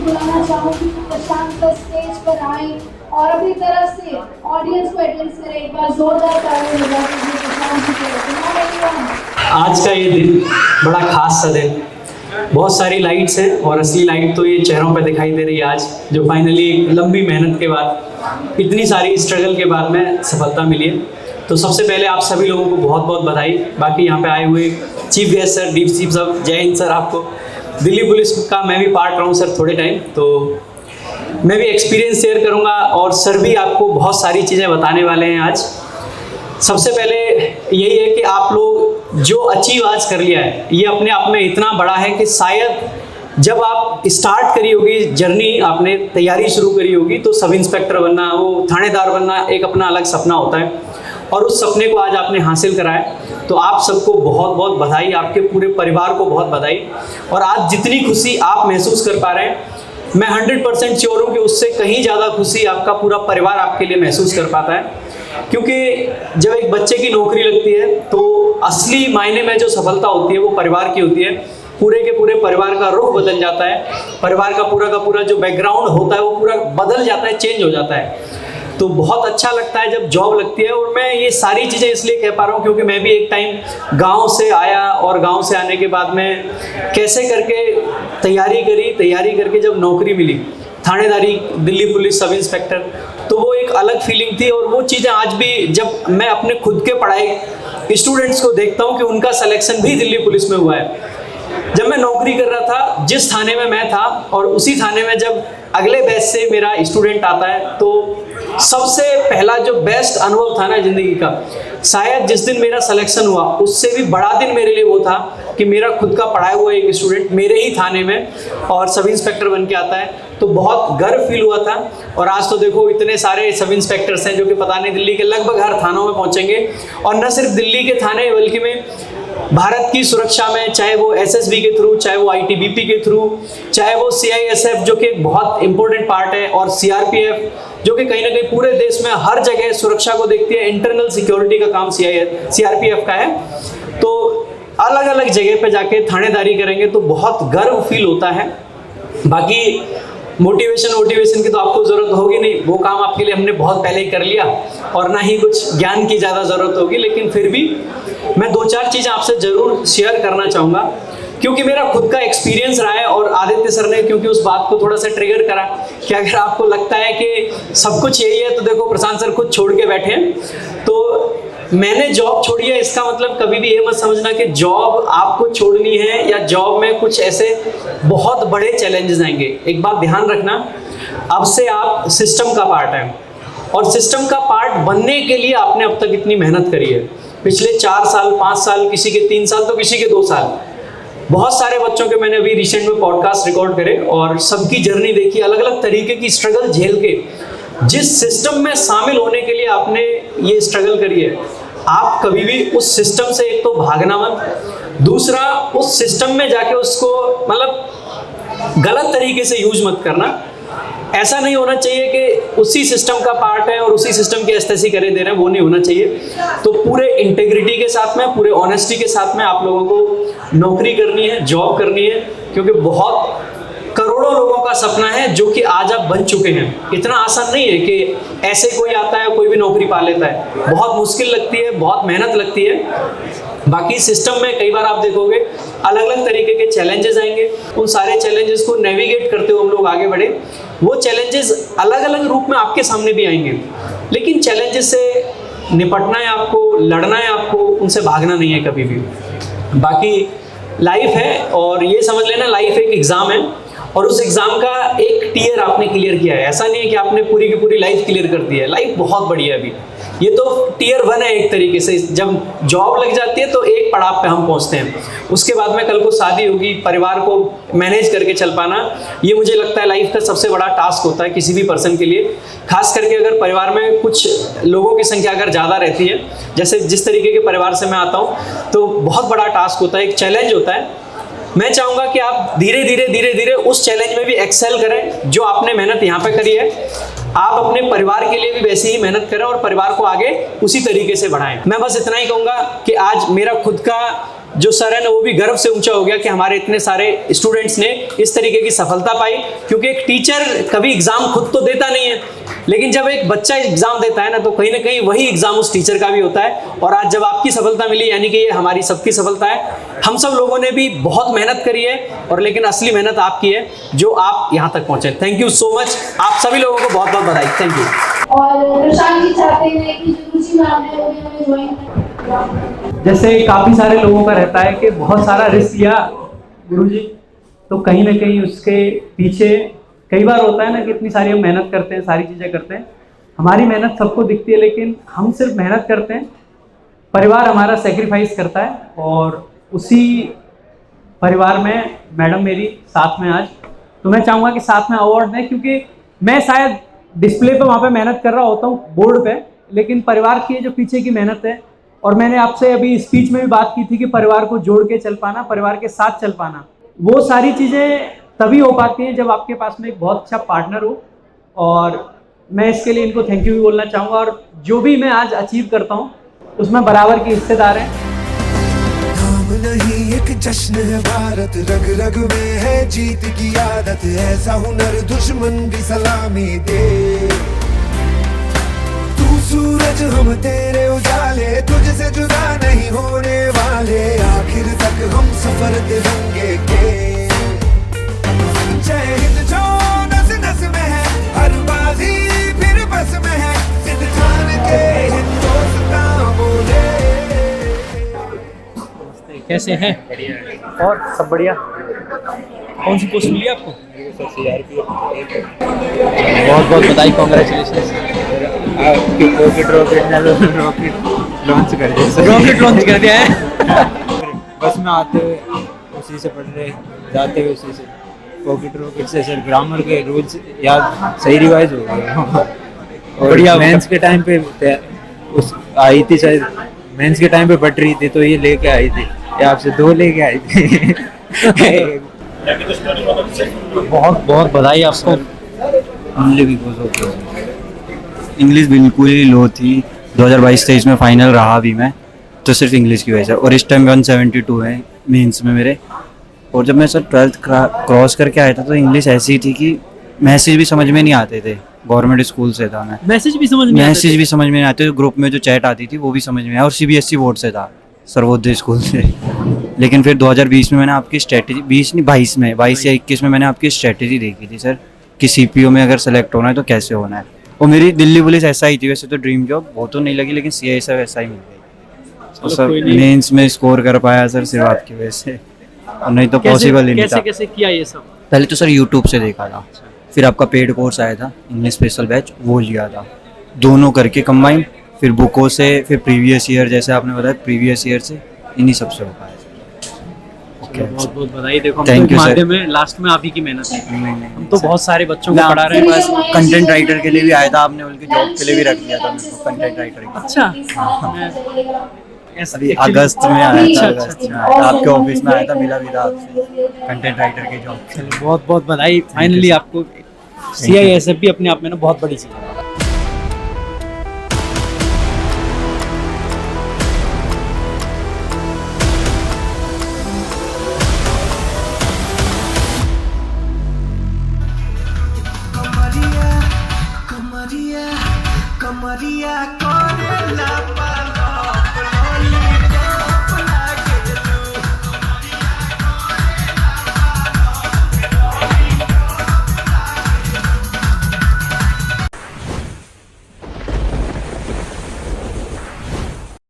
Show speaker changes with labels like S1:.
S1: बुलाना चाहूंगी कि प्रशांत का स्टेज पर आए और अपनी तरफ से ऑडियंस को एड्रेस करें। एक बार जोरदार तालियां बजा दीजिए प्रशांत जी के।
S2: आज का ये दिन बड़ा खास सा दिन, बहुत सारी लाइट्स हैं और असली लाइट तो ये चेहरों पे दिखाई दे रही है आज, जो फाइनली एक लंबी मेहनत के बाद, इतनी सारी स्ट्रगल के बाद में सफलता मिली है। तो सबसे पहले आप सभी लोगों को बहुत बहुत बधाई। बाकी यहाँ पे आए हुए chief guest sir, deep chief sir, जय हिंद सर। आपको दिल्ली पुलिस का मैं भी पार्ट रहा हूँ सर थोड़े टाइम, तो मैं भी एक्सपीरियंस शेयर करूँगा और सर भी आपको बहुत सारी चीज़ें बताने वाले हैं आज। सबसे पहले यही है कि आप लोग जो अचीव आज कर लिया है ये अपने आप में इतना बड़ा है कि शायद जब आप स्टार्ट करी होगी जर्नी, आपने तैयारी शुरू करी होगी, तो सब इंस्पेक्टर बनना, वो थानेदार बनना एक अपना अलग सपना होता है और उस सपने को आज आपने हासिल करा है। तो आप सबको बहुत बहुत बधाई, आपके पूरे परिवार को बहुत बधाई। और आज जितनी खुशी आप महसूस कर पा रहे हैं, मैं 100% श्योर हूँ कि उससे कहीं ज़्यादा खुशी आपका पूरा परिवार आपके लिए महसूस कर पाता है। क्योंकि जब एक बच्चे की नौकरी लगती है तो असली मायने में जो सफलता होती है वो परिवार की होती है। पूरे के पूरे परिवार का रुख बदल जाता है, परिवार का पूरा जो बैकग्राउंड होता है वो पूरा बदल जाता है, चेंज हो जाता है। तो बहुत अच्छा लगता है जब जॉब लगती है। और मैं ये सारी चीज़ें इसलिए कह पा रहा हूँ क्योंकि मैं भी एक टाइम गांव से आया और गांव से आने के बाद में कैसे करके तैयारी करके जब नौकरी मिली थानेदारी, दिल्ली पुलिस सब इंस्पेक्टर, तो वो एक अलग फीलिंग थी। और वो चीज़ें आज भी जब मैं अपने खुद के पढ़ाई स्टूडेंट्स को देखता हूँ कि उनका सिलेक्शन भी दिल्ली पुलिस में हुआ है। जब मैं नौकरी कर रहा था जिस थाने में मैं था और उसी थाने में जब अगले बैच से मेरा स्टूडेंट आता है, तो सबसे पहला जो बेस्ट अनुभव था ना ज़िंदगी का, शायद जिस दिन मेरा सिलेक्शन हुआ उससे भी बड़ा दिन मेरे लिए वो था कि मेरा खुद का पढ़ाया हुआ एक स्टूडेंट मेरे ही थाने में और सब इंस्पेक्टर बन के आता है। तो बहुत गर्व फील हुआ था। और आज तो देखो इतने सारे सब इंस्पेक्टर्स हैं जो कि पता नहीं दिल्ली के लगभग हर थानों में पहुंचेंगे। और न सिर्फ दिल्ली के थाने बल्कि में भारत की सुरक्षा में, चाहे वो एसएसबी के थ्रू, चाहे वो आईटीबीपी के थ्रू, चाहे वो सीआईएसएफ जो कि एक बहुत इंपॉर्टेंट पार्ट है, और सीआरपीएफ जो कि कहीं ना कहीं पूरे देश में हर जगह सुरक्षा को देखती है। इंटरनल सिक्योरिटी का काम सीआरपीएफ का है। तो अलग अलग जगह पे जाके थानेदारी करेंगे तो बहुत गर्व फील होता है। बाकी मोटिवेशन की तो आपको ज़रूरत होगी नहीं, वो काम आपके लिए हमने बहुत पहले ही कर लिया और ना ही कुछ ज्ञान की ज़्यादा ज़रूरत होगी। लेकिन फिर भी मैं 2-4 चीज़ें आपसे ज़रूर शेयर करना चाहूँगा क्योंकि मेरा खुद का एक्सपीरियंस रहा है। और आदित्य सर ने क्योंकि उस बात को थोड़ा सा ट्रिगर करा कि अगर आपको लगता है कि सब कुछ यही है तो देखो प्रशांत सर खुद छोड़ के बैठे हैं। तो मैंने जॉब छोड़ी है, इसका मतलब कभी भी ये मत समझना कि जॉब आपको छोड़नी है या जॉब में कुछ ऐसे बहुत बड़े चैलेंजेस आएंगे। एक बात ध्यान रखना, अब से आप सिस्टम का पार्ट हैं और सिस्टम का पार्ट बनने के लिए आपने अब तक इतनी मेहनत करी है। पिछले 4 साल, 5 साल, किसी के 3 साल तो किसी के 2 साल। बहुत सारे बच्चों के मैंने अभी रिसेंट में पॉडकास्ट रिकॉर्ड करे और सबकी जर्नी देखी, अलग अलग तरीके की स्ट्रगल झेल के जिस सिस्टम में शामिल होने के लिए आपने ये स्ट्रगल करी है। आप कभी भी उस सिस्टम से एक तो भागना मत, दूसरा उस सिस्टम में जाके उसको मतलब गलत तरीके से यूज मत करना। ऐसा नहीं होना चाहिए कि उसी सिस्टम का पार्ट है और उसी सिस्टम की एस्तेसी करे दे रहे हैं, वो नहीं होना चाहिए। तो पूरे इंटेग्रिटी के साथ में, पूरे ऑनेस्टी के साथ में आप लोगों को नौकरी करनी है, जॉब करनी है, क्योंकि बहुत करोड़ों लोगों का सपना है जो कि आज आप बन चुके हैं। इतना आसान नहीं है कि ऐसे कोई आता है कोई भी नौकरी पा लेता है, बहुत मुश्किल लगती है, बहुत मेहनत लगती है। बाकी सिस्टम में कई बार आप देखोगे अलग अलग तरीके के चैलेंजेस आएंगे, उन सारे चैलेंजेस को नेविगेट करते हुए हम लोग आगे बढ़े। वो चैलेंजेस अलग अलग रूप में आपके सामने भी आएंगे, लेकिन चैलेंजेस से निपटना है आपको, लड़ना है आपको, उनसे भागना नहीं है कभी भी। बाकी लाइफ है और ये समझ लेना लाइफ एक एग्ज़ाम है और उस एग्ज़ाम का एक टियर आपने क्लियर किया है। ऐसा नहीं है कि आपने पूरी की पूरी लाइफ क्लियर कर दी है, लाइफ बहुत बड़ी है अभी। ये तो टियर 1 है एक तरीके से। जब जॉब लग जाती है तो एक पड़ाव पे हम पहुंचते हैं, उसके बाद में कल को शादी होगी, परिवार को मैनेज करके चल पाना, ये मुझे लगता है लाइफ का सबसे बड़ा टास्क होता है किसी भी पर्सन के लिए। खास करके अगर परिवार में कुछ लोगों की संख्या अगर ज़्यादा रहती है, जैसे जिस तरीके के परिवार से मैं आता हूँ, तो बहुत बड़ा टास्क होता है, एक चैलेंज होता है। मैं चाहूँगा कि आप धीरे धीरे उस चैलेंज में भी एक्सेल करें जो आपने मेहनत यहाँ पे करी है। आप अपने परिवार के लिए भी वैसे ही मेहनत करें और परिवार को आगे उसी तरीके से बढ़ाएं। मैं बस इतना ही कहूँगा कि आज मेरा खुद का जो सर है ना वो भी गर्व से ऊंचा हो गया कि हमारे इतने सारे स्टूडेंट्स ने इस तरीके की सफलता पाई। क्योंकि एक टीचर कभी एग्जाम खुद तो देता नहीं है, लेकिन जब एक बच्चा एग्जाम देता है ना तो कहीं ना कहीं वही एग्जाम उस टीचर का भी होता है। और आज जब आपकी सफलता मिली, यानी कि ये हमारी सबकी सफलता है। हम सब लोगों ने भी बहुत मेहनत करी है, और लेकिन असली मेहनत आपकी है जो आप यहाँ तक पहुंचे। थैंक यू सो मच, आप सभी लोगों को बहुत बहुत बधाई। Thank you.
S1: और प्रशांत जी चाहते हैं कि जो रुचि मैम है वो भी हमें ज्वाइन करें।
S2: जैसे काफ़ी सारे लोगों का रहता है कि बहुत सारा रिस्क लिया गुरुजी, तो कहीं ना कहीं उसके पीछे कई बार होता है ना कि इतनी सारी हम मेहनत करते हैं, सारी चीज़ें करते हैं, हमारी मेहनत सबको दिखती है, लेकिन हम सिर्फ मेहनत करते हैं, परिवार हमारा सेक्रीफाइस करता है। और उसी परिवार में मैडम मेरी साथ में आज, तो मैं चाहूँगा कि साथ में अवार्ड दें, क्योंकि मैं शायद डिस्प्ले पे वहाँ पे मेहनत कर रहा होता हूँ बोर्ड पे, लेकिन परिवार की जो पीछे की मेहनत है। और मैंने आपसे अभी स्पीच में भी बात की थी कि परिवार को जोड़ के चल पाना, परिवार के साथ चल पाना, वो सारी चीज़ें तभी हो पाती हैं जब आपके पास में एक बहुत अच्छा पार्टनर हो। और मैं इसके लिए इनको थैंक यू भी बोलना चाहूँगा। और जो भी मैं आज अचीव करता हूँ उसमें बराबर की हिस्सेदार हैं।
S3: नाम नहीं एक जश्न है भारत, रग रग में है जीत की आदत, ऐसा हुनर दुश्मन भी सलामी दे। तू सूरज हम तेरे उजाले, तुझसे जुदा नहीं होने वाले, आखिर तक हम सफर तिरंगे के। जय हिंद जो नस नस में है, हर बाजी फिर बस में है, सिद्ध ठान के हिंदुस्तान बोले।
S2: कैसे हैं? और सब बढ़िया। कौन सी पोस्ट मिली आपको?
S4: बहुत बहुत बधाई, कॉन्ग्रेचुलेशन। आपके पॉकेट रॉकेट लॉन्च कर दिया सर।
S2: रॉकेट लॉन्च कर दिया है।
S4: बस में आते हुए उसी से पढ़ रहे, जाते हुए उसी से, पॉकेट रॉकेट से सर ग्रामर के रूल्स याद सही रिवाइज हो गए।
S2: बढ़िया।
S4: मेंस के टाइम पे उस आई थी शायद, मेंस के टाइम पे पढ़ रही थी तो ये लेके आई थी, ये आपसे 2 लेके आई थी।
S2: बहुत बहुत बधाई आपको।
S4: ओनली बिकॉज ऑफ इंग्लिश बिल्कुल ही लो थी। 2022-23 में फाइनल रहा भी मैं तो सिर्फ इंग्लिश की वजह से, और इस टाइम 172 है मेंस में मेरे। और जब मैं सर 12th क्रॉस करके आया था तो इंग्लिश ऐसी थी कि मैसेज भी समझ में नहीं आते थे। गवर्नमेंट स्कूल से था मैं,
S2: मैसेज भी समझ में
S4: नहीं आते थे। ग्रुप में जो चैट आती थी वो भी समझ में आया, और CBSE बोर्ड से था, सर्वोदय स्कूल से। लेकिन फिर 2020 में मैंने आपकी स्ट्रेटेजी, 22 या 21 में मैंने आपकी स्ट्रेटेजी देखी थी सर कि CPO में अगर सेलेक्ट होना है तो कैसे होना है। और मेरी दिल्ली पुलिस ऐसा ही थी, वैसे तो ड्रीम जॉब वो तो नहीं लगी, लेकिन CISF वैसा ही मिल गई। और सर मेंस में स्कोर कर पाया सर सिर्फ आपकी वजह से, और नहीं तो पॉसिबल ही नहीं था।
S2: कैसे किया ये सब?
S4: पहले तो सर यूट्यूब से देखा था, फिर आपका पेड कोर्स आया था इंग्लिश स्पेशल बैच, वो लिया था, दोनों करके कंबाइन, फिर बुकों से, फिर प्रीवियस ईयर, जैसे आपने बताया प्रीवियस ईयर से, इन्हीं सब से हो पाया।
S2: बहुत बहुत बधाई। देखो
S4: Thank you,
S2: माध्यम में लास्ट में आप ही की मेहनत है। हम तो बहुत सारे बच्चों को
S4: मैं
S2: पढ़ा रहे हैं।
S4: बस कंटेंट राइटर के लिए भी आया था, आपने बल्कि जॉब के लिए भी रख दिया था मेरे को, कंटेंट राइटर के।
S2: अच्छा,
S4: अभी अगस्त में आया था, अगस्त में आया था, आपके ऑफिस में आया था, मिला भी था आपसे कंटेंट राइटर के जॉब के लिए।
S2: बहुत बहुत बधाई। फाइनली आपको CISF भी अपने आप में ना बहुत बड़ी चीज़ है।
S3: कमरिया कमरिया करे ला